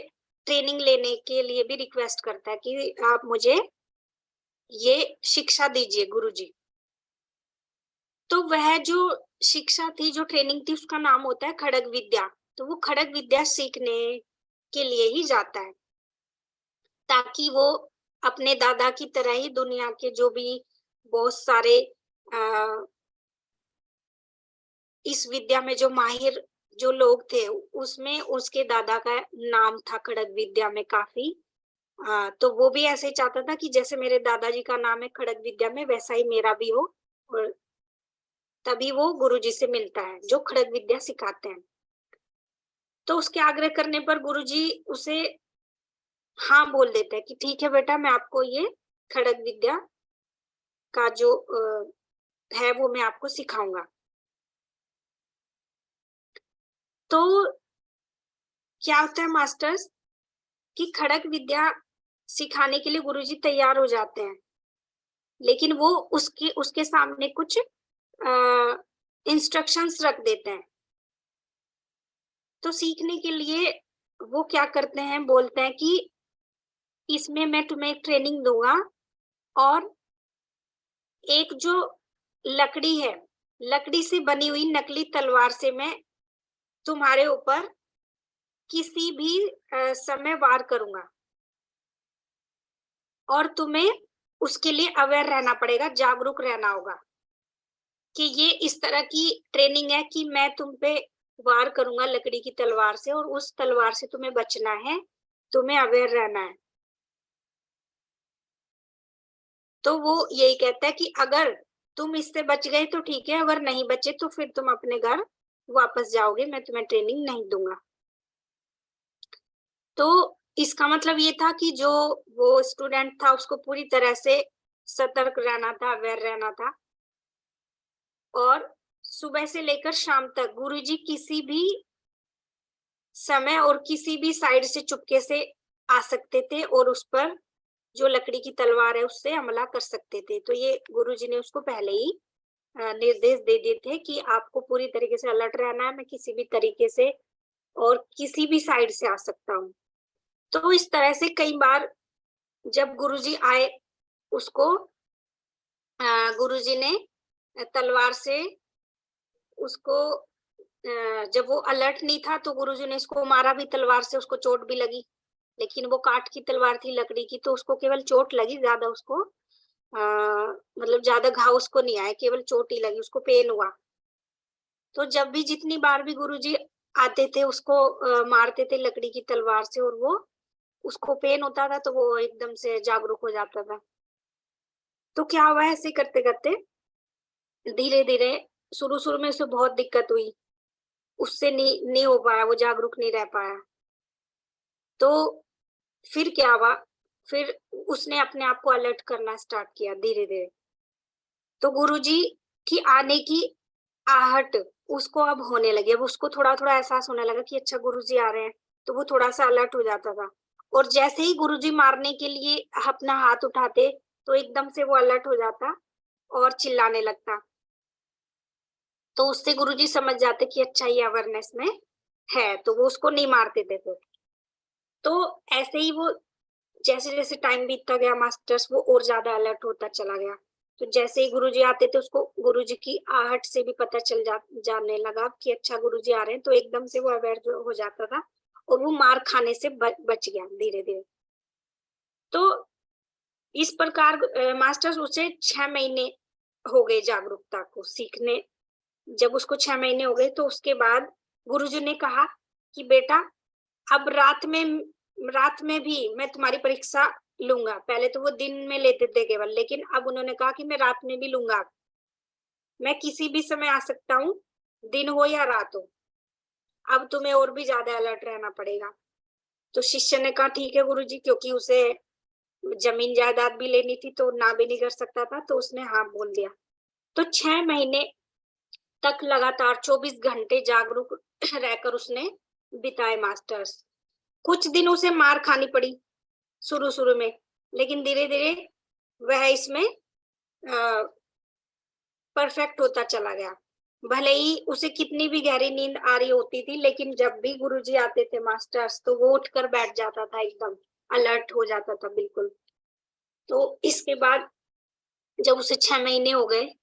ट्रेनिंग लेने के लिए भी रिक्वेस्ट करता है कि आप मुझे ये शिक्षा दीजिए गुरुजी। तो वह जो शिक्षा थी, जो ट्रेनिंग थी, उसका नाम होता है खड़ग विद्या। तो वो खड़ग विद्या सीखने के लिए ही जाता है, ताकि वो अपने दादा की तरह ही दुनिया के जो भी बहुत सारे इस विद्या में जो माहिर जो लोग थे, उसमें उसके दादा का नाम था खड़ग विद्या में काफी। तो वो भी ऐसे ही चाहता था कि जैसे मेरे दादाजी का नाम है खड़ग विद्या में, वैसा ही मेरा भी हो, और तभी वो गुरुजी से मिलता है जो खड़ग विद्या सिखाते हैं। तो उसके आग्रह करने पर गुरुजी उसे हाँ बोल देते हैं कि ठीक है बेटा, मैं आपको ये खड़ग विद्या का जो है वो मैं आपको सिखाऊंगा। तो क्या होता है मास्टर्स कि खड़ग विद्या सिखाने के लिए गुरुजी तैयार हो जाते हैं, लेकिन वो उसके सामने कुछ इंस्ट्रक्शंस रख देते हैं। तो सीखने के लिए वो क्या करते हैं, बोलते हैं कि इसमें मैं तुम्हें एक ट्रेनिंग दूंगा, और एक जो लकड़ी है, लकड़ी से बनी हुई नकली तलवार से मैं तुम्हारे ऊपर किसी भी समय वार करूंगा, और तुम्हें उसके लिए अवेयर रहना पड़ेगा, जागरूक रहना होगा कि ये इस तरह की ट्रेनिंग है कि मैं तुम पे वार करूंगा लकड़ी की तलवार से, और उस तलवार से तुम्हें बचना है, तुम्हें अवेयर रहना है। तो वो यही कहता है कि अगर तुम इससे बच गए तो ठीक है, अगर नहीं बचे तो फिर तुम अपने घर वापस जाओगे, मैं तुम्हें ट्रेनिंग नहीं दूंगा। तो इसका मतलब ये था कि जो वो स्टूडेंट था उसको पूरी तरह से सतर्क रहना था, अवेयर रहना था, और सुबह से लेकर शाम तक गुरुजी किसी भी समय और किसी भी साइड से चुपके से आ सकते थे और उस पर जो लकड़ी की तलवार है उससे हमला कर सकते थे। तो ये गुरुजी ने उसको पहले ही निर्देश दे दिए थे कि आपको पूरी तरीके से अलर्ट रहना है, मैं किसी भी तरीके से और किसी भी साइड से आ सकता हूँ। तो इस तरह से कई बार जब गुरुजी आए, उसको गुरुजी ने तलवार से उसको जब वो अलर्ट नहीं था तो गुरुजी ने इसको मारा भी तलवार से, उसको चोट भी लगी। लेकिन वो काठ की तलवार थी, लकड़ी की, तो उसको केवल चोट लगी, ज़्यादा उसको मतलब ज़्यादा घाव उसको नहीं आए, केवल चोट ही लगी, उसको पेन हुआ। तो जब भी जितनी बार भी गुरुजी आते थे, उसको मारते थे लकड़ी की तलवार से और वो उसको पेन होता था, तो वो एकदम से जागरूक हो जाता था। तो क्या हुआ, ऐसे करते-करते धीरे-धीरे शुरू-शुरू में उसे बहुत दिक्कत हुई, उससे नहीं हो पाया, वो जागरूक नहीं रह पाया। तो फिर क्या हुआ, फिर उसने अपने आप को अलर्ट करना स्टार्ट किया धीरे-धीरे। तो गुरुजी की आने की आहट उसको अब होने लगी, अब उसको थोड़ा-थोड़ा एहसास होने लगा कि अच्छा गुरुजी आ रहे हैं, तो वो थोड़ा-सा अलर्ट हो जाता था। और जैसे ही गुरुजी मारने के लिए अपना हाथ उठाते, तो एकदम से वो अलर्ट हो जाता और चिल्लाने लगता। तो उससे गुरुजी समझ जाते कि अच्छा ये अवेयरनेस में है, तो वो उसको नहीं मारते थे फिर। तो ऐसे ही वो जैसे-जैसे टाइम बीतता गया मास्टर्स वो और ज़्यादा अलर्ट होता चला गया। तो जैसे ही गुरुजी आते थे उसको गुरुजी की आहट से भी पता चल जाने लगा कि अच्छा गुरुजी आ रहे हैं, तो एकदम से वो अवेयर जो हो जाता था और वो मार खाने से बच गया धीरे-धीरे। तो इस प्रकार मास्टर्स उसे 6 महीने हो गए जागरूकता को सीखने। जब उसको 6 महीने हो गए तो उसके बाद गुरुजी ने कहा कि बेटा अब रात में भी मैं तुम्हारी परीक्षा लूँगा। पहले तो वो दिन में लेते थे केवल, लेकिन अब उन्होंने कहा कि मैं रात में भी लूँगा। मैं किसी भी समय आ सकता हूँ, दिन हो या रात हो। अब तुम्हें और भी ज़्यादा अलर्ट रहना पड़ेगा। तो शिष्य ने कहा ठीक है गुरुजी, क्योंकि उसे ज़मीन जायदाद भी लेनी थी तो ना भी नहीं कर सकता था, तो उसने हाँ बोल दिया। तो 6 महीने तक लगातार 24 घंटे जागरूक रहकर उसने बिताए मास्टर्स। कुछ दिन उसे मार खानी पड़ी शुरू-शुरू में, लेकिन धीरे-धीरे वह इसमें परफेक्ट होता चला गया। भले ही उसे कितनी भी गहरी नींद आ रही होती थी, लेकिन जब भी गुरुजी आते थे मास्टर्स, तो वो उठकर बैठ जाता था एकदम, अलर्ट हो जाता था बिल्कुल। तो इसके बाद जब उसे 6 महीने हो गए,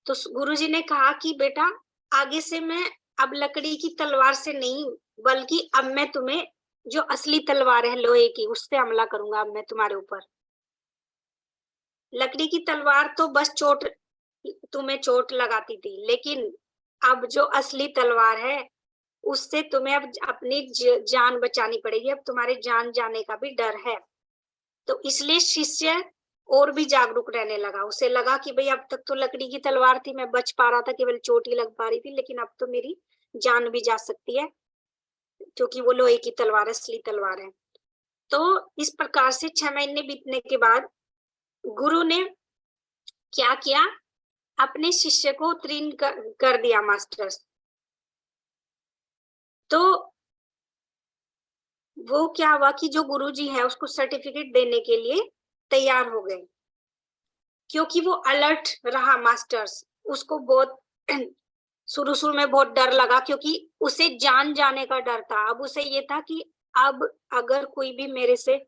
तो गुरुजी ने कहा कि बेटा आगे से मैं अब लकड़ी की तलवार से नहीं, बल्कि अब मैं तुम्हें जो असली तलवार है लोहे की, उससे हमला करूँगा अब मैं तुम्हारे ऊपर। लकड़ी की तलवार तो बस तुम्हें चोट लगाती थी, लेकिन अब जो असली तलवार है, उससे तुम्हें अब अपनी जान बचानी पड़ेगी, अब तुम्हारे जान जाने का भी डर है। तो इसलिए शिष्य और भी जागरूक रहने लगा। उसे लगा कि भई अब तक तो लकड़ी की तलवार थी, मैं बच पा रहा था, केवल चोट ही लग पा रही थी, लेकिन अब तो मेरी जान भी जा सकती है, क्योंकि वो लोहे की तलवार असली तलवार है। तो इस प्रकार से 6 महीने बीतने के बाद गुरु ने क्या किया, अपने शिष्य को उत्तीर्ण कर दिया मास्टर्स। तो वो क्या हुआ कि जो गुरुजी है उसको सर्टिफिकेट देने के लिए तैयार हो गए, क्योंकि वो अलर्ट रहा मास्टर्स। उसको बहुत शुरू-शुरू में बहुत डर लगा, क्योंकि उसे जान जाने का डर था। अब उसे ये था कि अब अगर कोई भी मेरे से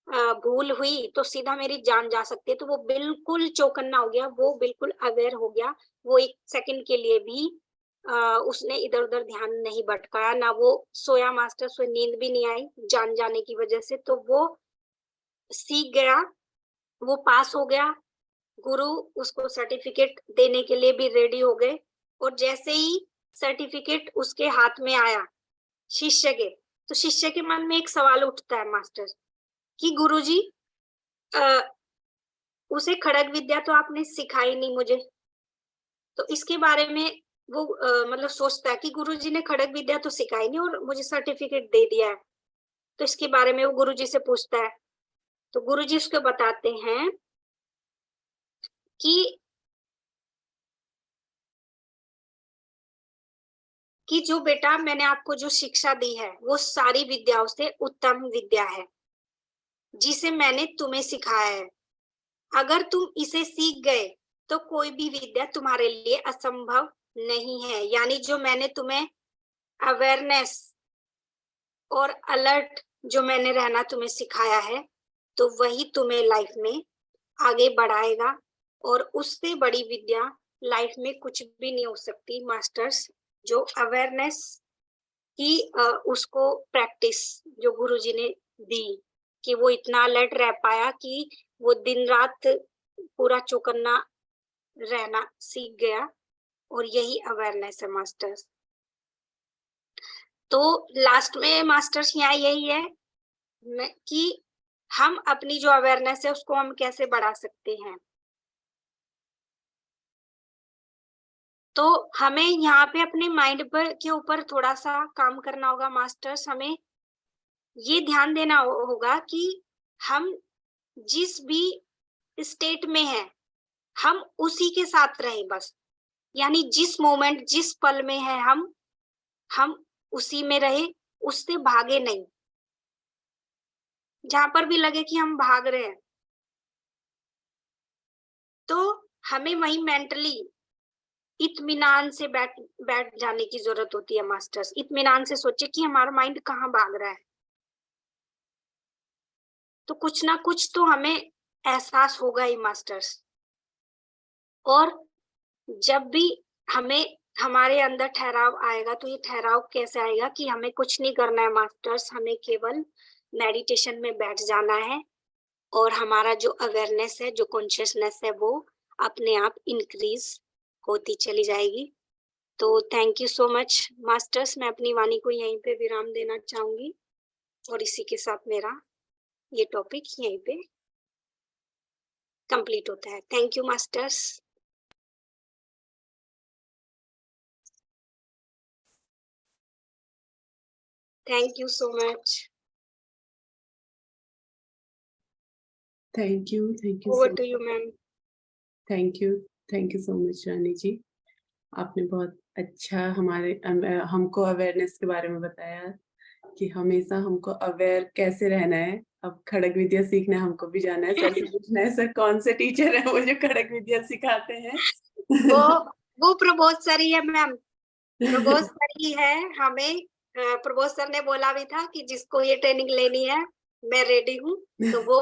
भूल हुई तो सीधा मेरी जान जा सकती है। तो वो बिल्कुल चौकन्ना हो गया, वो बिल्कुल अवेयर हो गया। वो 1 सेकंड के लिए भी उसने इधर-उधर ध्यान नहीं भटकाया, ना वो सोया मास्टर, उसे नींद भी नहीं आई जान जाने की वजह से। तो वो सीख गया, वो पास हो गया। गुरु उसको सर्टिफिकेट देने के लिए भी रेडी हो गए, और जैसे ही सर्टिफिकेट उसके हाथ में आया शिष्य के, तो शिष्य के मन में एक सवाल उठता है मास्टर कि गुरुजी अ, उसे खड़ग विद्या तो आपने सिखाई नहीं मुझे। तो इसके बारे में वो मतलब सोचता है कि गुरुजी ने खड़ग विद्या तो सिखाई नहीं और मुझे सर्टिफिकेट दे दिया है। तो इसके बारे में वो गुरुजी से पूछता है। तो गुरुजी उसको बताते हैं कि जो बेटा मैंने आपको जो शिक्षा दी है, वो सारी विद्याओं से उत्तम विद्या है। जिसे मैंने तुम्हें सिखाया है। अगर तुम इसे सीख गए तो कोई भी विद्या तुम्हारे लिए असंभव नहीं है। यानी जो मैंने तुम्हें अवेयरनेस और अलर्ट जो मैंने रहना तुम्हें सिखाया है, तो वही तुम्हें लाइफ में आगे बढ़ाएगा और उससे बड़ी विद्या लाइफ में कुछ भी नहीं हो सकती मास्टर्स। जो अवेयरनेस की उसको प्रैक्टिस जो गुरुजी ने दी कि वो इतना अलर्ट रह पाया कि वो दिन रात पूरा चौकन्ना रहना सीख गया, और यही अवेयरनेस है मास्टर्स। तो लास्ट में मास्टर्स यहाँ यही है कि हम अपनी जो अवेयरनेस है उसको हम कैसे बढ़ा सकते हैं। तो हमें यहाँ पे अपने माइंड पर के ऊपर थोड़ा सा काम करना होगा मास्टर्स। हमें ये ध्यान देना होगा कि हम जिस भी स्टेट में हैं, हम उसी के साथ रहें बस। यानी जिस मोमेंट जिस पल में है हम उसी में रहे, उससे भागे नहीं। जहां पर भी लगे कि हम भाग रहे हैं तो हमें वही मेंटली इत्मीनान से बैठ जाने की जरूरत होती है मास्टर्स। इत्मीनान से सोचे कि हमारा माइंड कहाँ भाग रहा है, तो कुछ ना कुछ तो हमें एहसास होगा ही मास्टर्स। और जब भी हमें हमारे अंदर ठहराव आएगा, तो ये ठहराव कैसे आएगा कि हमें कुछ नहीं करना है मास्टर्स, हमें केवल मेडिटेशन में बैठ जाना है और हमारा जो अवेयरनेस है, जो कॉन्शियसनेस है, वो अपने आप इंक्रीज होती चली जाएगी। तो thank you so much masters. मैं अपनी वाणी को यहीं पे विराम देना चाहूंगी और इसी के साथ मेरा ये टॉपिक यहीं पे कंप्लीट होता है। Thank you masters. Thank you so much. Thank you over to you ma'am. Thank you so much Rani ji. आपने बहुत अच्छा हमको अवेयरनेस के बारे में बताया कि हमेशा हमको अवेयर कैसे रहना है। अब खड़ग विद्या सीखने हमको भी जाना है। सर से पूछना है, सर कौन से टीचर है वो जो खड़ग विद्या सिखाते हैं? वो प्रबोध सर ही है मैम। प्रबोध सर ही है। हमें प्रबोध सर ने बोला भी था कि जिसको ये ट्रेनिंग लेनी है मैं रेडी हूँ। तो वो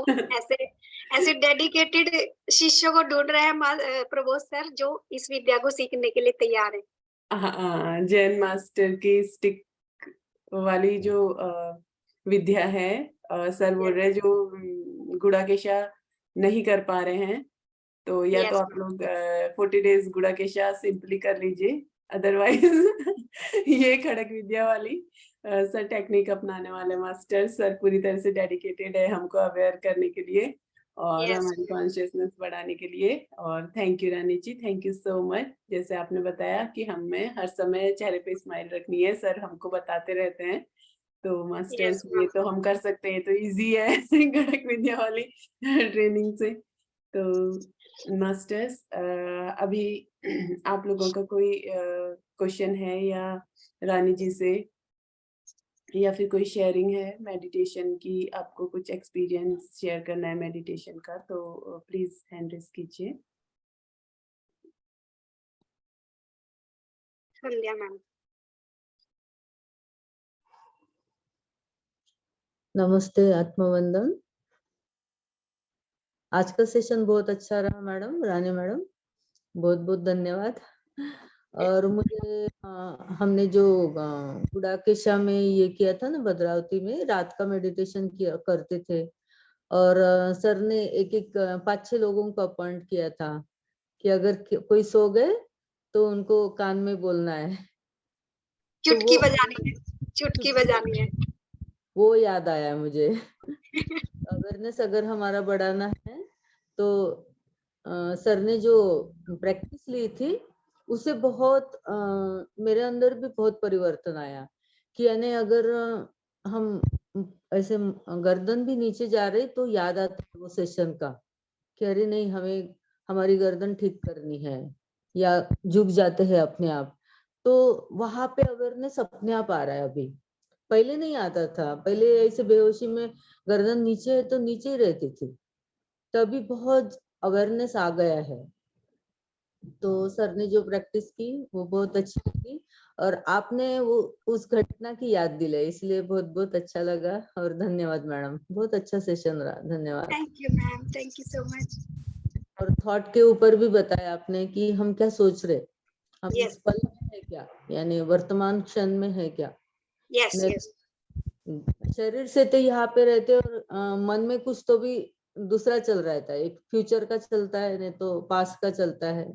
ऐसे डेडिकेटेड शिष्यों को ढूंढ रहे हैं प्रबोध सर, जो इस विद्या को सीखने के लिए तैयार है। हाँ, जैन मास्टर की स्टिक वाली जो विद्या है, सर बोल रहे हैं जो गुड़ाकेशा नहीं कर पा रहे हैं, तो या तो आप लोग 40 डेज गुड़ाकेशा सिंपली कर लीजिए, अदरवाइज ये खड़ग विद्या वाली सर टेक्निक अपनाने वाले मास्टर सर पूरी तरह से डेडिकेटेड है हमको अवेयर करने के लिए और हमारी कॉन्शियसनेस बढ़ाने के लिए। और thank you Rani ji, thank you so much. जैसे आपने बताया कि हमें हर समय चेहरे पे स्माइल रखनी है, सर हमको बताते रहते हैं। तो मास्टर्स ये तो हम कर सकते हैं, तो इजी है खड़ग विद्या वाली ट्रेनिंग से। तो मास्टर्स अभी आप लोगों का कोई क्वेश्चन है या रानी जी से, या फिर कोई शेयरिंग है मेडिटेशन की, आपको कुछ एक्सपीरियंस शेयर करना है मेडिटेशन का, तो प्लीज हैंड रेज कीजिए। संध्या मैम। नमस्ते, आत्मवंदन। आज का सेशन बहुत अच्छा रहा मैडम, रानी मैडम, बहुत बहुत धन्यवाद। और मुझे हमने जो गुड़ाकेशा में ये किया था ना, भद्रावती में रात का मेडिटेशन किया करते थे, और सर ने एक 5-6 लोगों को अपॉइंट किया था कि अगर कोई सो गए तो उनको कान में बोलना है, चुटकी बजानी है, चुटकी बजानी है। वो याद आया मुझे। अवेयरनेस अगर हमारा बढ़ाना है तो सर ने जो प्रैक्टिस ली थी उससे बहुत मेरे अंदर भी बहुत परिवर्तन आया कि यानी अगर हम ऐसे गर्दन भी नीचे जा रही तो याद आता है वो सेशन का कि अरे नहीं, हमें हमारी गर्दन ठीक करनी है, या झुक जाते हैं अपने आप, तो वहां पे अवेयरनेस अपने आप आ रहा है अभी। पहले नहीं आता था, पहले ऐसे बेहोशी में गर्दन नीचे है तो नीचे ही रहती थी, तभी बहुत अवेयरनेस आ गया है। तो सर ने जो प्रैक्टिस की वो बहुत अच्छी लगी, और आपने वो उस घटना की याद दिलाई, इसलिए बहुत बहुत अच्छा लगा। और धन्यवाद मैडम, बहुत अच्छा सेशन रहा, धन्यवाद। Thank you ma'am, thank you so much. और थॉट के ऊपर भी बताया आपने कि हम क्या सोच रहे, हम Yes. इस पल में है क्या, यानी वर्तमान क्षण में है क्या। यस नहीं, यस शरीर से तो यहाँ पे रहते और मन में कुछ तो भी दूसरा चल रहा था, एक फ्यूचर का चलता है, नहीं तो पास्ट का चलता है।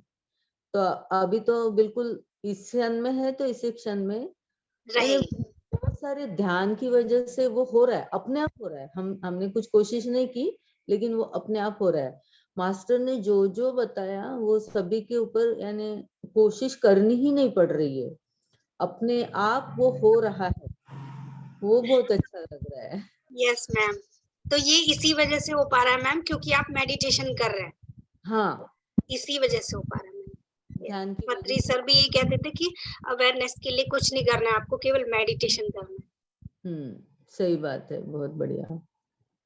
तो अभी तो बिल्कुल इस क्षण में है, तो इसी क्षण में यानी राइट। बहुत सारे ध्यान की वजह से वो हो रहा है, अपने आप हो रहा है। हमने कुछ कोशिश नहीं की, लेकिन वो अपने आप हो रहा है। मास्टर ने जो जो बताया वो सभी के ऊपर यानी कोशिश करनी ही नहीं पड़ रही है, अपने आप वो हो रहा है, वो बहुत अच्छा लग रहा है। यस मैम, तो ये इसी वजह से हो पा रहा है मैम, क्योंकि आप मेडिटेशन कर रहे हैं, हाँ, इसी वजह से हो पा रहा है मैम। ध्यान की पत्री वजह सर भी यही कहते थे कि अवेयरनेस के लिए कुछ नहीं करना है, आपको केवल मेडिटेशन करना है। से। सही बात है, बहुत बढ़िया,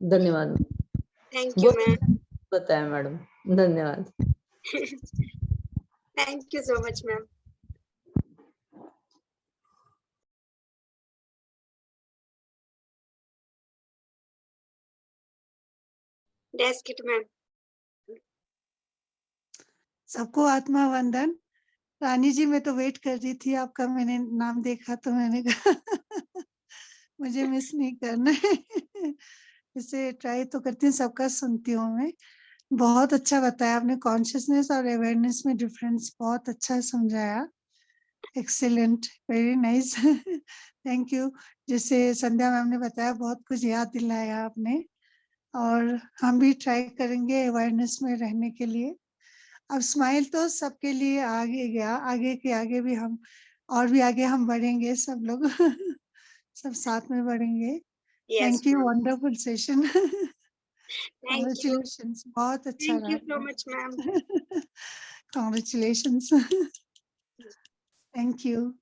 धन्यवाद। थैंक यू बहुत मैम। अच्छा बताया मैडम, धन्यवाद। Thank you so much ma'am. Desk it ma'am. सबको आत्मा वंदन। रानी जी, मैं तो वेट कर रही थी आपका, मैंने नाम देखा तो मैंने कहा मुझे मिस नहीं करना है। इसे ट्राई तो करती हूँ, सबका सुनती हूँ मैं। बहुत अच्छा बताया आपने, कॉन्शियसनेस और अवेयरनेस में डिफरेंस बहुत अच्छा समझाया। Excellent, very nice, thank you. जैसे संध्या मैम ने बताया, बहुत कुछ याद दिलाया आपने, और हम भी ट्राई करेंगे अवेयरनेस में रहने के लिए। अब स्माइल तो सबके लिए आगे गया, आगे के आगे भी हम, और भी आगे हम बढ़ेंगे सब लोग सब साथ में बढ़ेंगे। Yes thank you, ma'am, wonderful session. Thank you, congratulations, बहुत अच्छा थैंक रहा। You so much ma'am. Congratulations, thank you.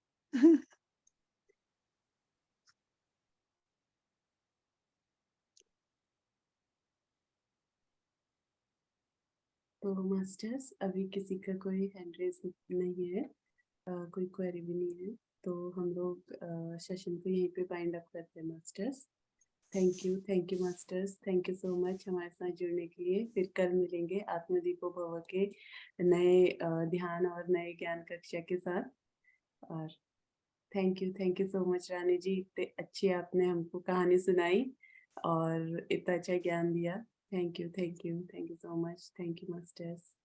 तो मास्टर्स, अभी किसी का कोई हैंड रेज नहीं है, कोई क्वेरी भी नहीं है, तो हम लोग सेशन को यहीं पे वाइंड अप करते हैं masters. Thank you masters, thank you so much हमारे साथ जुड़ने के लिए। फिर कल मिलेंगे आत्मदीपो भव के नए ध्यान और नए ज्ञान कक्षा के साथ। और thank you so much Rani जी, इतने अच्छी आपने हमको कहानी सुनाई और इतना अच्छा ज्ञान दिया। Thank you so much, thank you masters.